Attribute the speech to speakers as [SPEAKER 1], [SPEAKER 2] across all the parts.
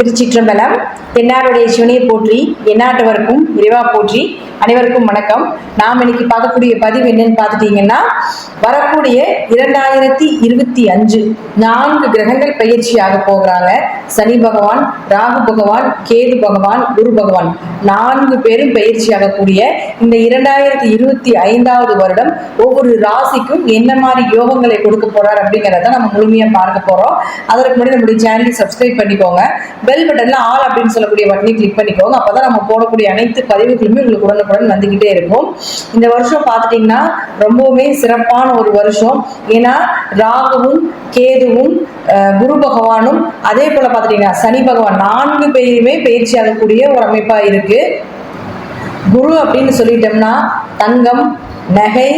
[SPEAKER 1] திருச்சிற்றம்பலம். தென்னாடுடைய சிவனை போற்றி, எந்நாட்டவருக்கும் இறைவா போற்றி. அனைவருக்கும் வணக்கம். நாம் இன்னைக்கு பார்க்கக்கூடிய பதிவு என்னன்னு பார்த்துட்டீங்கன்னா, வரக்கூடிய 2025 4 கிரகங்கள் பயிற்சியாக போகிறாங்க. சனி பகவான், ராகு பகவான், கேது பகவான், குரு பகவான் 4 பேரும் பயிற்சியாக கூடிய இந்த 2025வது வருடம் ஒவ்வொரு ராசிக்கும் என்ன மாதிரி யோகங்களை கொடுக்க போறார் அப்படிங்கிறத நம்ம முழுமையா பார்க்க போறோம். அதற்கு முன்னாடி நம்முடைய சேனலை சப்ஸ்கிரைப் பண்ணிக்கோங்க. பெல் பட்டன்ல ஆல் அப்படின்னு சொல்லக்கூடிய பட்டனை கிளிக் பண்ணிக்கோங்க. அப்பதான் நம்ம போடக்கூடிய அனைத்து பதிவுகளுமே உங்களுக்கு உடனுக்குடன் வந்துகிட்டே இருக்கும். இந்த வருஷம் பார்த்துட்டீங்கன்னா ரொம்பவுமே சிறப்பான ஒரு வருஷம். ஏன்னா ராகுவும் கேதுவும் குரு பகவானும் அதே போல பார்த்துட்டீங்கன்னா சனி பகவான் 4 பேருமே பயிற்சி ஆகக்கூடிய ஒரு அமைப்பா இருக்கு. குரு அப்படின்னு சொல்லிட்டோம்னா தங்கம், நகை,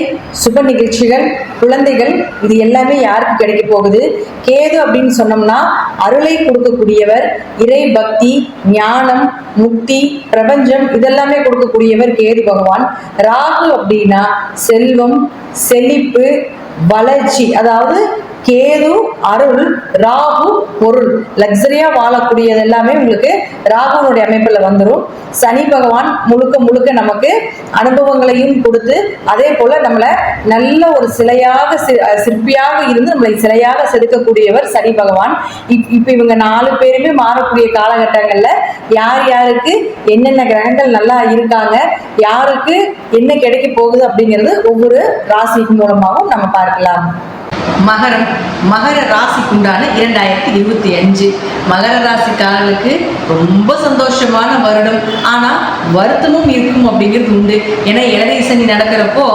[SPEAKER 1] சுப நிகழ்ச்சிகள், குழந்தைகள், இது எல்லாமே யாருக்கு கிடைக்க போகுது. கேது அப்படின்னு சொன்னோம்னா அருளை கொடுக்கக்கூடியவர், இறை பக்தி, ஞானம், முக்தி, பிரபஞ்சம் இதெல்லாமே கொடுக்கக்கூடியவர் கேது பகவான். ராகு அப்படின்னா செல்வம், செழிப்பு, வளர்ச்சி. அதாவது கேது அருள், ராகு பொருள், லக்ஸரியா வாழக்கூடியது எல்லாமே உங்களுக்கு ராகுனுடைய அமைப்புல வந்துடும். சனி பகவான் முழுக்க முழுக்க நமக்கு அனுபவங்களையும் கொடுத்து அதே போல நம்மளை நல்ல ஒரு சிற்பியாக இருந்து நம்மளை சிலையாக செதுக்கக்கூடியவர் சனி பகவான். இப்ப இவங்க 4 பேருமே மாறக்கூடிய காலகட்டங்கள்ல யார் யாருக்கு என்னென்ன கிரகங்கள் நல்லா இருக்காங்க, யாருக்கு என்ன கிடைக்க போகுது அப்படிங்கிறது ஒவ்வொரு ராசி மூலமாகவும் நம்ம பார்க்கலாம். மகர ராசிக்குண்டான 2025 மகர ராசிக்காரர்களுக்கு ரொம்ப சந்தோஷமான வருடம். ஆனா வருத்தமும் இருக்கும் அப்படிங்கிறது உண்டு. ஏன்னா இளதை சனி நடக்கிறப்போ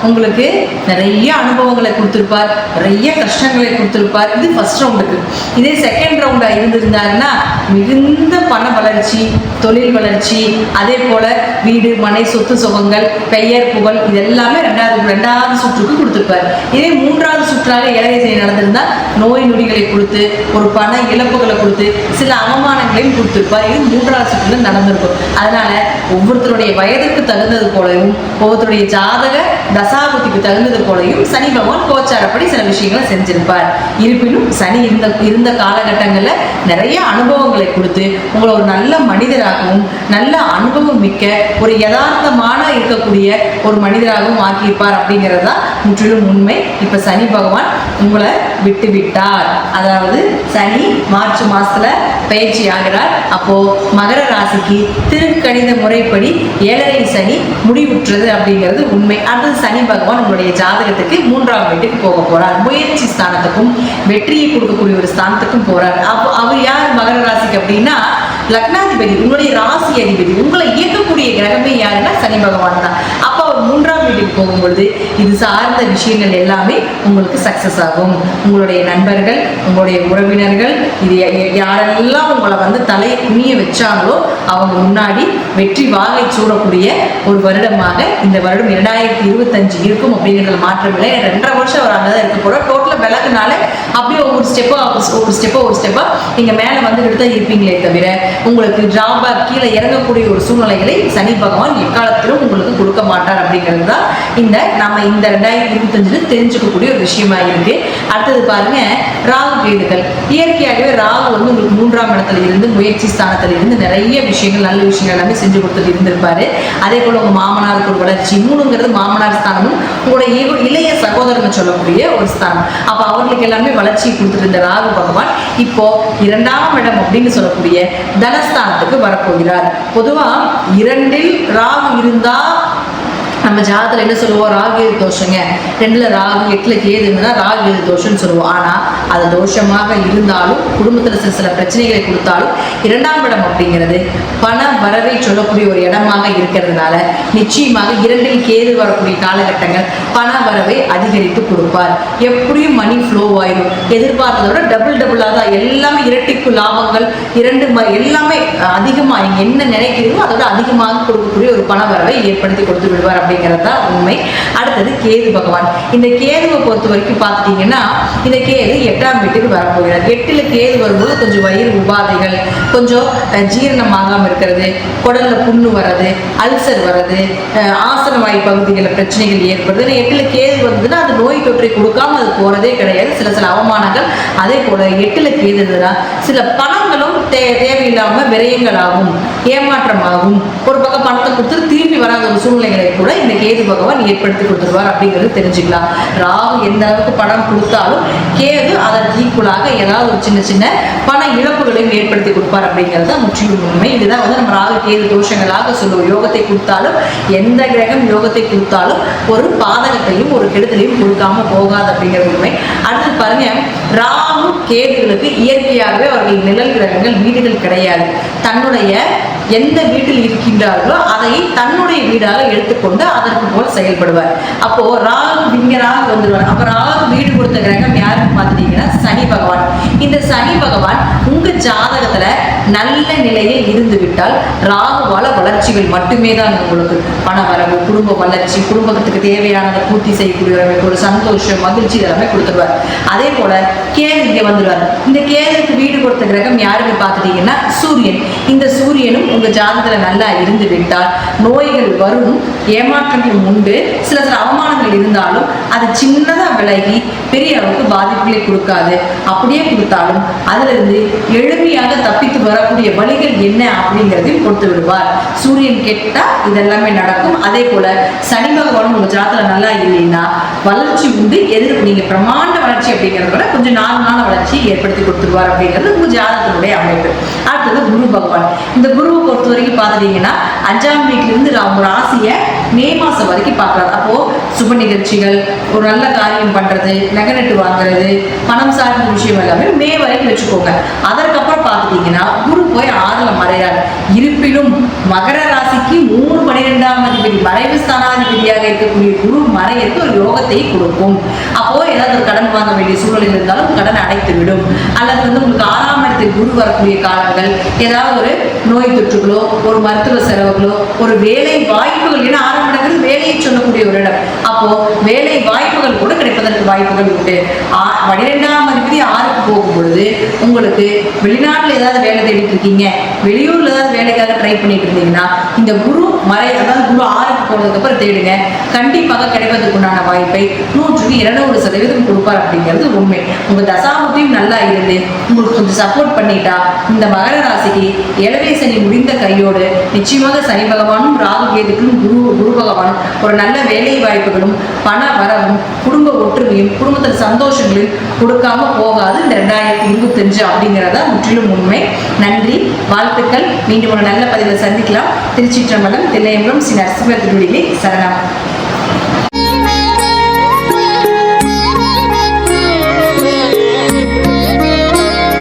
[SPEAKER 1] உங்களுக்கு நிறைய அனுபவங்களை கொடுத்திருப்பார், நிறைய கஷ்டங்களை கொடுத்திருப்பார். இது ஃபர்ஸ்ட் ரவுண்டுக்கு. இதே செகண்ட் ரவுண்டா இருந்திருந்தாருன்னா மிகுந்த பண வளர்ச்சி, தொழில் வளர்ச்சி, அதே போல வீடு, மனை, சொத்து சுகங்கள், பெயர், புகழ் இது எல்லாமே ரெண்டாவது சுற்றுக்கு கொடுத்திருப்பார். இதே 3வது சுற்றாக இளதை சனி நடந்திருந்தா நோய் நொடிகளை கொடுத்து, ஒரு பண இழப்புகளை கொடுத்து, சில அவமானங்களையும் கொடுத்திருப்பார். இது 3வது சுற்றுல நடந்திருக்கும். அதனால ஒவ்வொருத்தருடைய வயதுக்கு தகுந்தது போலவும், ஒவ்வொருத்தருடைய ஜாதக தசாபுத்திக்கு தகுந்தது போலையும் சனி பகவான் கோச்சாரப்படி சில விஷயங்களை செஞ்சிருப்பார். இருப்பினும் சனி இருந்த காலகட்டங்கள்ல நிறைய அனுபவங்களை கொடுத்து உங்களை ஒரு நல்ல மனிதராகவும், நல்ல அனுபவம் மிக்க ஒரு யதார்த்தமான இருக்கக்கூடிய ஒரு மனிதராகவும் ஆக்கியிருப்பார் அப்படிங்கிறது தான் முற்றிலும் உண்மை. இப்ப சனி பகவான் உங்களை விட்டு விட்டார். அதாவது சனி மார்ச் மாசத்துல பயிற்சி ஆகிறார். அப்போ மகர ராசிக்கு திருக்கணித முறைப்படி 7.5 சனி முடிவுற்றது அப்படிங்கிறது உண்மை. அடுத்தது சனி பகவான் உங்களுடைய ஜாதகத்துக்கு 3ஆம் வீட்டுக்கு போக போறார். முயற்சி ஸ்தானத்துக்கும் வெற்றியை கொடுக்கக்கூடிய ஒரு ஸ்தானத்துக்கும் போறார். அப்போ அவர் யார் மகர ராசிக்கு அப்படின்னா லக்னாதிபதி, உங்களுடைய ராசி அதிபதி. உங்களை இயக்கக்கூடிய கிரகமே யாருன்னா சனி பகவான் தான். அப்போ அவர் 3ஆம் வீட்டுக்கு போகும்பொழுது இது சார்ந்த விஷயங்கள் எல்லாமே உங்களுக்கு சக்சஸ் ஆகும். உங்களுடைய நண்பர்கள், உங்களுடைய உறவினர்கள், இது யாரெல்லாம் உங்களை தலையை குனிய வச்சாங்களோ அவங்க முன்னாடி வெற்றி வாகை சூடக்கூடிய ஒரு வருடமாக இந்த வருடம் 2025 இருக்கும் அப்படிங்கிறதுல மாற்றமில்லை. 2.5 வருஷம் அவர் அங்கதான் இருக்க போறோம். டோட்டலா விலகுனால அப்படியே ஒவ்வொரு ஸ்டெப்பா நீங்க மேல வந்துட்டு தான் இருப்பீங்களே தவிர உங்களுக்கு டிராபேக் கீழே இறங்கக்கூடிய ஒரு சூழ்நிலைகளை சனி பகவான் எக்காலத்திலும் உங்களுக்கு கொடுக்க மாட்டார் அப்படிங்கிறது தான் இந்த 2025 தெரிஞ்சுக்கக்கூடிய ஒரு விஷயமா இருக்கு. அடுத்தது பாருங்க, ராகு கேதுகள். இயற்கையாகவே ராகு உங்களுக்கு 3ஆம் இடத்துல இருந்து முயற்சி ஸ்தானத்துல இருந்து நிறைய விஷயங்கள், நல்ல விஷயங்கள் எல்லாமே செஞ்சு கொடுத்துட்டு இருந்திருப்பாரு. அதே போல உங்க மாமனாருக்கு ஒரு வளர்ச்சி. 3ங்கிறது மாமனார் ஸ்தானமும் உங்களுடைய இளைய சகோதரன் சொல்லக்கூடிய ஒரு ஸ்தானம். அப்ப அவர்களுக்கு எல்லாமே வளர்ச்சி கொடுத்துட்டு இருந்த ராகு பகவான் இப்போ 2ஆம் இடம் அப்படின்னு சொல்லக்கூடிய தனஸ்தானத்துக்கு வரப்போகிறார். பொதுவா 2ல் ராகு இருந்தா நம்ம ஜாதகத்துல என்ன சொல்லுவோம், ராகு கேது தோஷங்க. 2ல ராகு 8ல கேது இருந்தா ராகு கேது தோஷம்னு சொல்லுவோம். ஆனா அது தோஷமாக இருந்தாலும் குடும்பத்துல சில பிரச்சனைகளை கொடுத்தாலும் 2ஆம் இடம் அப்படிங்கிறது பண வரவை சொல்லக்கூடிய ஒரு இடமாக இருக்கிறதுனால நிச்சயமாக 2ல் கேது வரக்கூடிய காலகட்டங்கள் பண வரவை அதிகரித்து கொடுப்பார். எப்படியும் மணி ஃப்ளோ ஆயிடும். எதிர்பார்த்ததை விட டபுளா தான் எல்லாமே இரட்டிப்பு லாபங்கள், எல்லாமே அதிகமா நீங்க என்ன நினைக்கிறீங்களோ அதோட அதிகமாக கொடுக்கக்கூடிய ஒரு பண வரவை ஏற்படுத்தி கொடுத்து விடுவார் அப்படிங்கிறது தான் உண்மை. அடுத்தது கேது பகவான். இந்த கேதுவை பொறுத்த வரைக்கும் பார்த்துட்டீங்கன்னா இந்த கேது 8ஆம் வீட்டுக்கு வரப்போகிறார். 8ல் கேது வரும்போது கொஞ்சம் வயிறு உபாதைகள், கொஞ்சம் ஜீரணமாகாமல் இருக்கிறது, குடல்ல புண்ணு வர்றது, அல்சர் வர்றது, ஆசன வாய் பகுதிகளில் பிரச்சனைகள் ஏற்படுது. 8ல் கேது வந்ததுன்னா அது நோய் தொற்றை கொடுக்காம அது போறதே கிடையாது. சில அவமானங்கள். அதே போல 8ல் கேது இருந்ததுன்னா சில பணங்களும் தேவையில்லாம விரயங்களாகும், ஏமாற்றமாகும், ஒரு பக்கம் பணத்தை கொடுத்து திரும்பி வராத ஒரு சூழ்நிலைகளை கூட இந்த கேது பகவான் ஏற்படுத்தி கொடுத்துருவார் அப்படிங்கிறது தெரிஞ்சுக்கலாம். ராகு எந்த அளவுக்கு பணம் கொடுத்தாலும் கேது அதற்கு ஈக்குவலாக ஏதாவது ஒரு சின்ன சின்ன பண இழப்புகளையும் ஏற்படுத்தி கொடுப்பார் அப்படிங்கிறது முற்றிலும் உண்மை. இதுதான் நம்ம ராகு கேது தோஷங்களாக சொல்லுவோம். யோகத்தை கொடுத்தாலும், எந்த கிரகம் யோகத்தை கொடுத்தாலும் ஒரு பாதகத்தையும் ஒரு கெடுதலையும் கொடுக்காம போகாது அப்படிங்கிறது உண்மை. அடுத்து பாருங்க, ராகு கேதுகளுக்கு இயற்கையாகவே அவர்கள் நிழல் கிரகங்கள், வீடுகள் கிடையாது. தன்னுடைய எந்த வீட்டில் இருக்கின்றார்களோ அதை தன்னுடைய வீடாக எடுத்துக்கொண்டு அதற்கு போல் செயல்படுவார். அப்போ ராகு இங்க ராகு வந்துடுவார். அப்ப ராகு வீடு கொடுத்த கிரகம் யாருன்னு பார்த்துட்டீங்கன்னா சனி பகவான். இந்த சனி பகவான் உங்க ஜாதகத்துல நல்ல நிலையில் இருந்து விட்டால் ராகுவால வளர்ச்சிகள் மட்டுமே தான் உங்களுக்கு. பண வரவு, குடும்ப வளர்ச்சி, குடும்பத்துக்கு தேவையானதை பூர்த்தி செய்யக்கூடிய ஒரு சந்தோஷம், மகிழ்ச்சி எல்லாமே கொடுத்துருவார். அதே போல கேது இங்க வந்துடுவார். இந்த கேதுக்கு வீடு கொடுத்த கிரகம் யாருன்னு பார்த்துட்டீங்கன்னா சூரியன். இந்த சூரியனும் உங்க ஜாதகத்துல நல்லா இருந்து விட்டால் நோய்கள் வரும், ஏமாற்றங்கள் உண்டு, சில அவமானங்கள் இருந்தாலும் அது சின்னதா விலகி பெரிய அளவுக்கு பாதிப்புகளை கொடுக்காது. அப்படியே கொடுத்தாலும் அதுல இருந்து எளிமையாக தப்பித்து வரக்கூடிய வழிகள் என்ன அப்படிங்கிறதையும் கொடுத்து விடுவார். சூரியன் கெட்டா இதெல்லாமே நடக்கும். அதே போல சனி பகவான் உங்க ஜாதகத்துல நல்லா இல்லைன்னா வளர்ச்சி உண்டு, நீங்க பிரமாண்ட வளர்ச்சி அப்படிங்கிறத விட கொஞ்சம் நார்மலான வளர்ச்சியை ஏற்படுத்தி கொடுத்துருவார் அப்படிங்கிறது உங்க ஜாதகத்தினுடைய அமைப்பு. அடுத்தது குரு பகவான். இந்த குருவை பொறுத்த வரைக்கும் பார்த்துட்டீங்கன்னா 5ஆம் வீட்டுல இருந்து ராசியை மே மாசம் வரைக்கும் பார்க்கறாரு. அப்போ சுப நிகழ்ச்சிகள், ஒரு நல்ல காரியம் பண்றது, நகை நட்டு வாங்குறது, பணம் சார்ந்த விஷயம் எல்லாமே மே வரைக்கும் வச்சுக்கோங்க. அதற்கப்புறம் பார்த்துட்டீங்கன்னா குரு போய் 6ல மறைறாரு. இருப்பினும் மகர ராசிக்கு 3/12ஆம் அதிபதி, மறைவு ஸ்தானாதிபதியாக இருக்கக்கூடிய குரு மறையற்கு ஒரு யோகத்தை கொடுக்கும். அப்போ ஏதாவது ஒரு கடன் வாங்க வேண்டிய சூழல் இருந்தாலும் கடன் அடைத்து விடும். அல்லது உங்களுக்கு 6ஆம் இடத்தில் குரு வரக்கூடிய காலங்கள் ஏதாவது ஒரு நோய் தொற்றுகளோ, ஒரு மருத்துவ செலவுகளோ, ஒரு வேலை வாய்ப்புகள், ஏன்னா 6ஆம் இடங்கள் வேலையை சொல்லக்கூடிய ஒரு இடம். அப்போ வேலை வாய்ப்புகள் கூட கிடைப்பதற்கு வாய்ப்புகள் உண்டு. 12ஆம் அதிபதி 6க்கு போகும் பொழுது உங்களுக்கு வெளிநாட்டுல ஏதாவது வேலை தேடிட்டு இருக்கீங்க, வெளியூர்ல ஏதாவது வேலைக்காக ட்ரை பண்ணிட்டு இருந்தீங்கன்னா இந்த குரு அதாவது குரு 6க்கு போனதுக்கு அப்புறம் தேடுங்க. கண்டிப்பாக கிடைப்பதற்குண்டான வாய்ப்பை 100% கொடுப்பார் அப்படிங்கிறது உண்மை. உங்க தசாபுத்தியும் நல்லா இருந்து உங்களுக்கு கொஞ்சம் சப்போர்ட் பண்ணிட்டா இந்த மகர ராசிக்கு 7வே சனி முடிந்த கையோடு நிச்சயமாக சனி பகவானும் ராகு கேதுக்கும் குரு பகவானும் ஒரு நல்ல வேலை வாய்ப்புகளும் பண வரவும் குடும்ப ஒற்றுமையும் குடும்பத்தில் சந்தோஷங்களையும் கொடுக்காம போகாது இந்த 2025 அப்படிங்கிறத முற்றிலும் உண்மை. நன்றி, வாழ்த்துக்கள். மீண்டும் ஒரு நல்ல பதிவில் சந்திக்கலாம். திருச்சிற்றம்பலம், தில்லையம்பலம், ஸ்ரீ நரசிம்ம திருவடிகளே சரணம்.